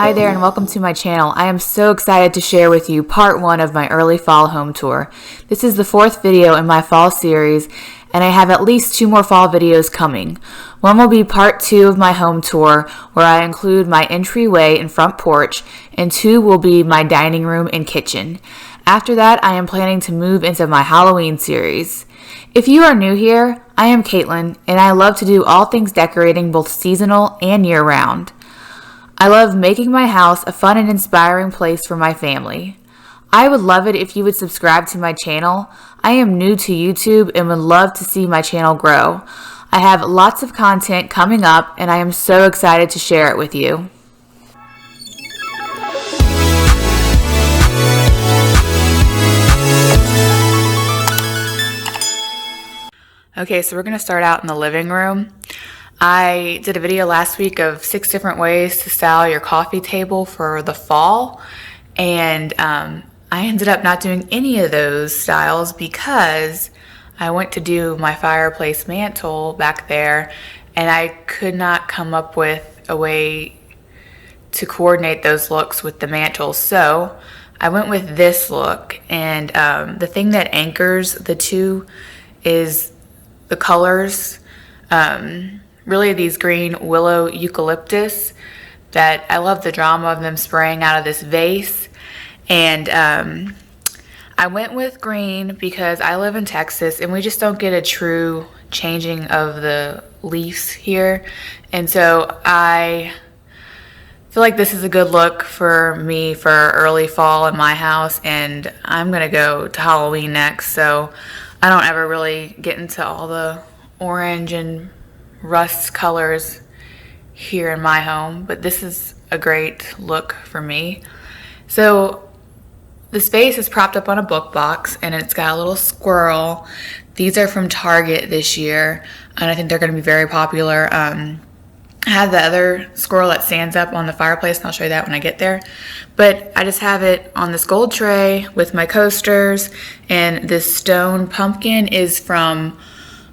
Hi there and welcome to my channel. I am so excited to share with you part 1 of my early fall home tour. This is the 4th video in my fall series and I have at least 2 more fall videos coming. One will be part 2 of my home tour where I include my entryway and front porch, and 2 will be my dining room and kitchen. After that, I am planning to move into my Halloween series. If you are new here, I am Caitlin and I love to do all things decorating, both seasonal and year-round. I love making my house a fun and inspiring place for my family. I would love it if you would subscribe to my channel. I am new to YouTube and would love to see my channel grow. I have lots of content coming up and I am so excited to share it with you. Okay, so we're going to start out in the living room. I did a video last week of 6 different ways to style your coffee table for the fall, and I ended up not doing any of those styles because I went to do my fireplace mantle back there and I could not come up with a way to coordinate those looks with the mantle. So I went with this look, and the thing that anchors the two is the colors. Really these green willow eucalyptus that I love the drama of them spraying out of this vase. And I went with green because I live in Texas and we just don't get a true changing of the leaves here. And so I feel like this is a good look for me for early fall in my house, and I'm gonna go to Halloween next, so I don't ever really get into all the orange and rust colors here in my home, but this is a great look for me. So the space is propped up on a book box and it's got a little squirrel. These are from Target this year and I think they're going to be very popular. I have the other squirrel that stands up on the fireplace and I'll show you that when I get there. But I just have it on this gold tray with my coasters, and this stone pumpkin is from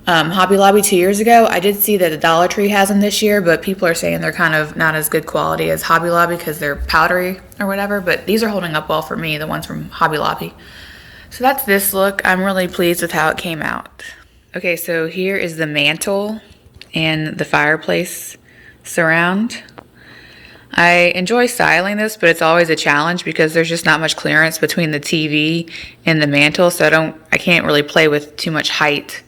Hobby Lobby 2 years ago. I did see that the Dollar Tree has them this year, but people are saying they're kind of not as good quality as Hobby Lobby because they're powdery or whatever, but these are holding up well for me, the ones from Hobby Lobby. So that's this look. I'm really pleased with how it came out. Okay, so here is the mantle and the fireplace surround. I enjoy styling this, but it's always a challenge because there's just not much clearance between the TV and the mantle, so I can't really play with too much height.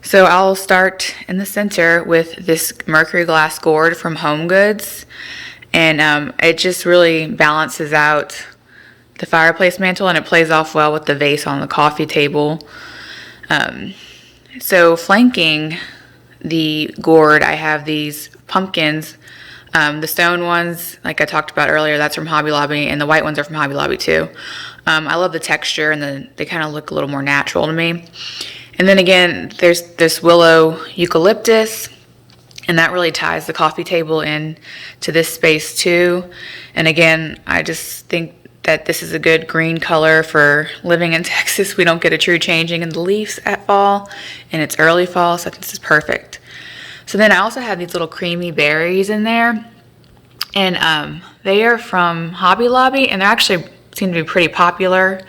So I'll start in the center with this mercury glass gourd from Home Goods, and it just really balances out the fireplace mantle and it plays off well with the vase on the coffee table. So flanking the gourd, I have these pumpkins. The stone ones, like I talked about earlier, that's from Hobby Lobby, and the white ones are from Hobby Lobby too. I love the texture and they kind of look a little more natural to me. And then again, there's this willow eucalyptus, and that really ties the coffee table in to this space too. And again, I just think that this is a good green color for living in Texas. We don't get a true changing in the leaves at fall, and it's early fall, so I think this is perfect. So then I also have these little creamy berries in there, and they are from Hobby Lobby, and they actually seem to be pretty popular.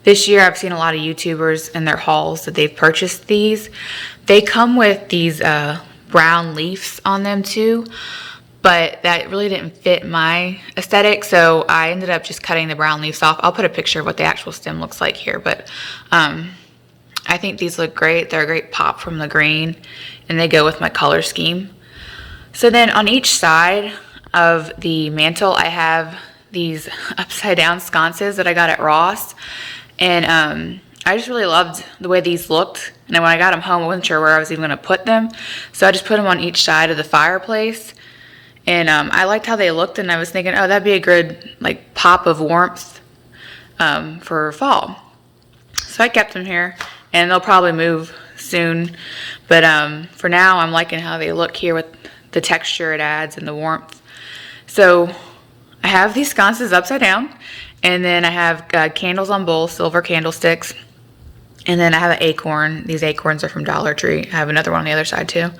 This year I've seen a lot of YouTubers in their hauls that they've purchased these. They come with these brown leaves on them too, but that really didn't fit my aesthetic, so I ended up just cutting the brown leaves off. I'll put a picture of what the actual stem looks like here, but I think these look great. They're a great pop from the green, and they go with my color scheme. So then on each side of the mantle, I have these upside down sconces that I got at Ross. And I just really loved the way these looked. And then when I got them home, I wasn't sure where I was even going to put them. So I just put them on each side of the fireplace. And I liked how they looked, and I was thinking, oh, that'd be a good like pop of warmth for fall. So I kept them here, and they'll probably move soon. But for now, I'm liking how they look here with the texture it adds and the warmth. So I have these sconces upside down. And then I have candles on both, silver candlesticks. And then I have an acorn. These acorns are from Dollar Tree. I have another one on the other side too.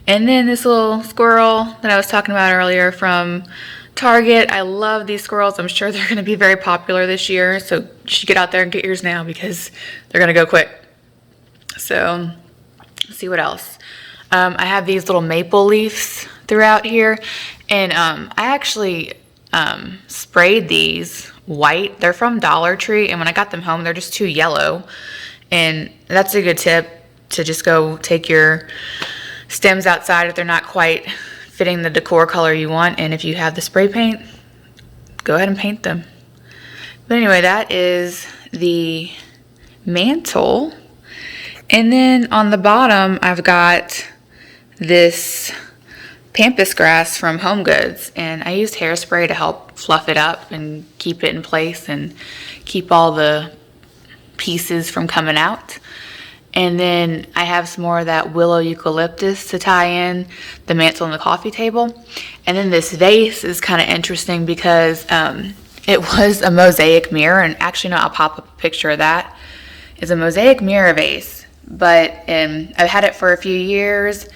And then this little squirrel that I was talking about earlier from Target. I love these squirrels. I'm sure they're going to be very popular this year. So you should get out there and get yours now because they're going to go quick. So let's see what else. I have these little maple leaves throughout here. And I actually sprayed these white. They're from Dollar Tree. And when I got them home, they're just too yellow. And that's a good tip to just go take your stems outside if they're not quite fitting the decor color you want, and if you have the spray paint, go ahead and paint them. But anyway, that is the mantle. And then on the bottom, I've got this pampas grass from Home Goods, and I used hairspray to help fluff it up and keep it in place and keep all the pieces from coming out. And then I have some more of that willow eucalyptus to tie in the mantle and the coffee table. And then this vase is kind of interesting because it was a mosaic mirror. And actually, no, I'll pop up a picture of that. It's a mosaic mirror vase. But I've had it for a few years.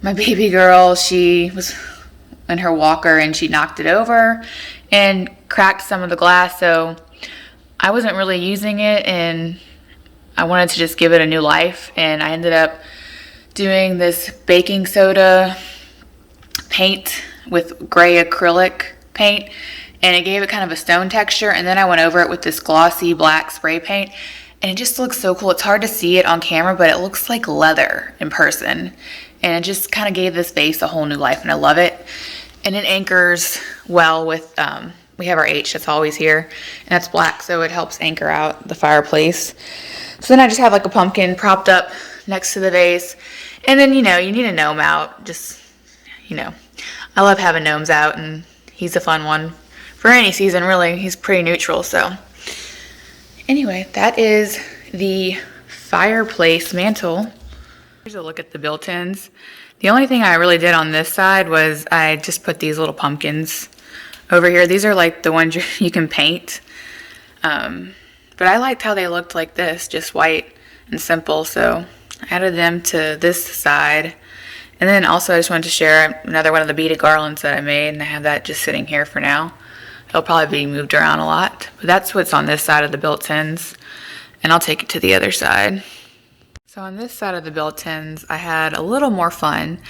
My baby girl, she was in her walker and she knocked it over and cracked some of the glass. So I wasn't really using it, and I wanted to just give it a new life, and I ended up doing this baking soda paint with gray acrylic paint, and it gave it kind of a stone texture, and then I went over it with this glossy black spray paint, and it just looks so cool. It's hard to see it on camera, but it looks like leather in person, and it just kind of gave this vase a whole new life, and I love it. And it anchors well with, we have our H that's always here, and that's black, so it helps anchor out the fireplace. So then I just have like a pumpkin propped up next to the vase. And then, you need a gnome out. Just, I love having gnomes out, and he's a fun one for any season, really. He's pretty neutral. So anyway, that is the fireplace mantle. Here's a look at the built-ins. The only thing I really did on this side was I just put these little pumpkins over here. These are like the ones you can paint. But I liked how they looked like this, just white and simple, so I added them to this side. And then also I just wanted to share another one of the beaded garlands that I made, and I have that just sitting here for now. It'll probably be moved around a lot, but that's what's on this side of the built-ins, and I'll take it to the other side. So on this side of the built-ins, I had a little more fun.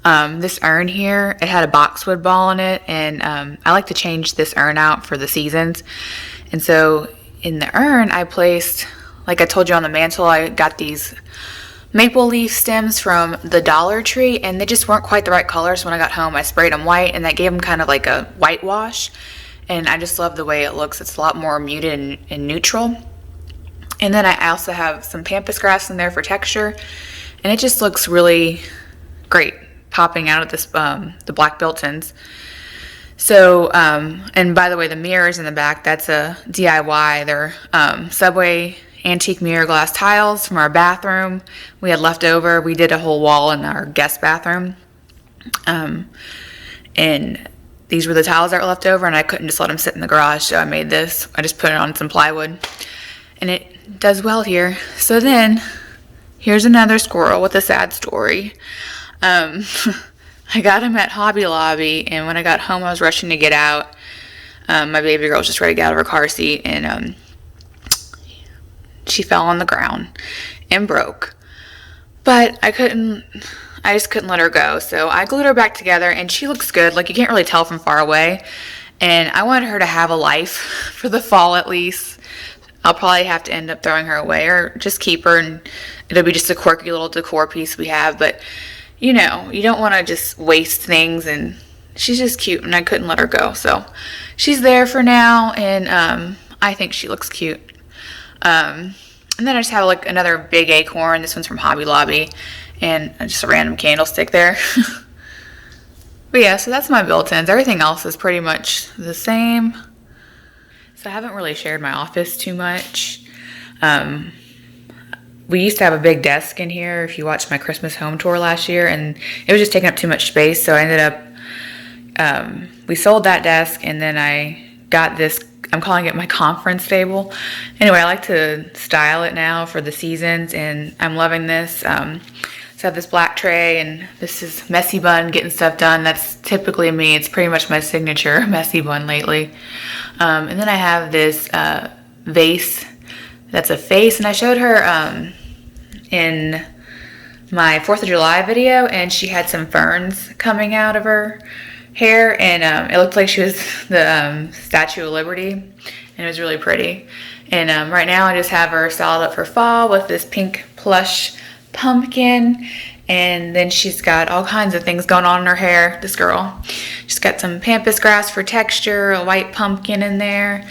This urn here, it had a boxwood ball in it, and I like to change this urn out for the seasons. And so in the urn, I placed, like I told you on the mantle, I got these maple leaf stems from the Dollar Tree, and they just weren't quite the right color. So when I got home, I sprayed them white, and that gave them kind of like a whitewash. And I just love the way it looks. It's a lot more muted and neutral. And then I also have some pampas grass in there for texture, and it just looks really great popping out of this the black built-ins. So, and by the way, the mirrors in the back, that's a DIY. They're Subway antique mirror glass tiles from our bathroom. We had left over. We did a whole wall in our guest bathroom. And these were the tiles that were left over, and I couldn't just let them sit in the garage, so I made this. I just put it on some plywood, and it does well here. So then, here's another squirrel with a sad story. I got him at Hobby Lobby, and when I got home, I was rushing to get out. My baby girl was just ready to get out of her car seat, and she fell on the ground and broke. But I just couldn't let her go, so I glued her back together, and she looks good. Like, you can't really tell from far away, and I wanted her to have a life for the fall at least. I'll probably have to end up throwing her away or just keep her, and it'll be just a quirky little decor piece we have, but you don't want to just waste things, and she's just cute, and I couldn't let her go. So she's there for now, and I think she looks cute. And then I just have like another big acorn. This one's from Hobby Lobby, and just a random candlestick there. But yeah, so that's my built-ins. Everything else is pretty much the same. So I haven't really shared my office too much. We used to have a big desk in here if you watched my Christmas home tour last year, and it was just taking up too much space, so I ended up, we sold that desk, and then I got this, I'm calling it my conference table. Anyway, I like to style it now for the seasons, and I'm loving this. So So I have this black tray, and this is messy bun, getting stuff done. That's typically me. It's pretty much my signature messy bun lately. And then I have this vase that's a face, and I showed her in my 4th of July video, and she had some ferns coming out of her hair, and it looked like she was the Statue of Liberty, and it was really pretty. And right now I just have her styled up for fall with this pink plush pumpkin, and then she's got all kinds of things going on in her hair, this girl. She's got some pampas grass for texture, a white pumpkin in there,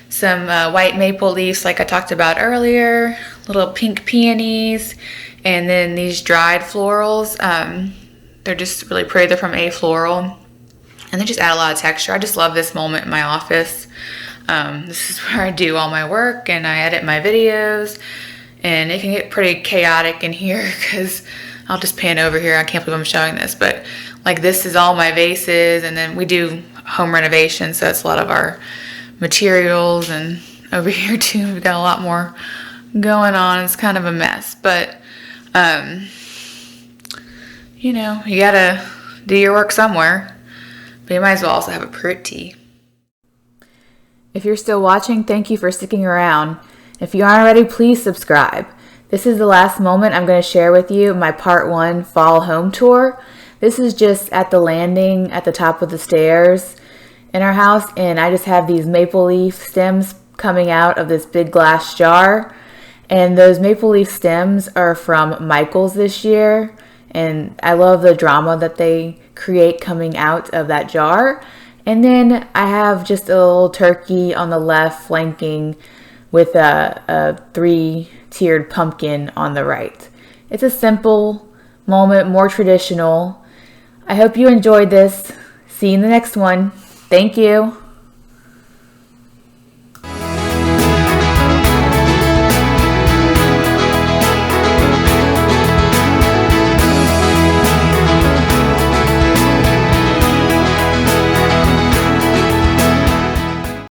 some white maple leaves like I talked about earlier, little pink peonies, and then these dried florals. They're just really pretty. They're from A Floral, and they just add a lot of texture. I just love this moment in my office. This is where I do all my work and I edit my videos. And it can get pretty chaotic in here because I'll just pan over here. I can't believe I'm showing this, but like this is all my vases, and then we do home renovation, so it's a lot of our materials. And over here too, we've got a lot more going on. It's kind of a mess, but you know, you gotta do your work somewhere, but you might as well also have a pretty. If you're still watching, thank you for sticking around. If you aren't already, please subscribe. This is the last moment I'm going to share with you my part 1 fall home tour. This is just at the landing at the top of the stairs in our house, and I just have these maple leaf stems coming out of this big glass jar. And those maple leaf stems are from Michael's this year, and I love the drama that they create coming out of that jar. And then I have just a little turkey on the left flanking with a 3-tiered pumpkin on the right. It's a simple moment, more traditional. I hope you enjoyed this. See you in the next one. Thank you.